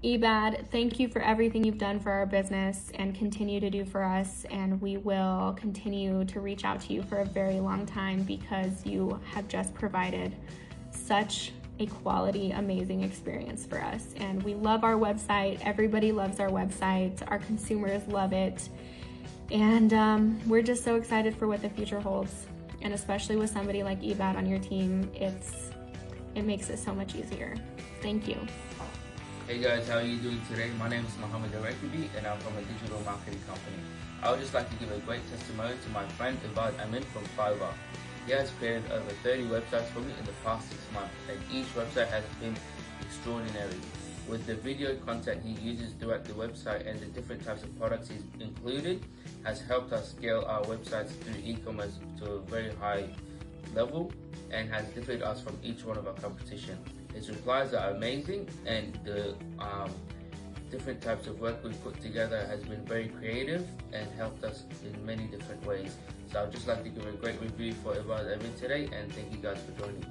Ebad, thank you for everything you've done for our business and continue to do for us. And we will continue to reach out to you for a very long time because you have just provided such a quality, amazing experience for us. And we love our website. Everybody loves our website. Our consumers love it. And we're just so excited for what the future holds. And especially with somebody like Ebad on your team, it makes it so much easier. Thank you. Hey guys, how are you doing today? My name is Mohammed Arakibi and I'm from a digital marketing company. I would just like to give a great testimony to my friend Ibad Amin from Fiverr. He has created over 30 websites for me in the past 6 months, and each website has been extraordinary. With the video content he uses throughout the website and the different types of products he's included, has helped us scale our websites through e-commerce to a very high level and has differentiated us from each one of our competition. His replies are amazing, and the different types of work we've put together has been very creative and helped us in many different ways. So I'd just like to give a great review for Ibad Amin today, and thank you guys for joining.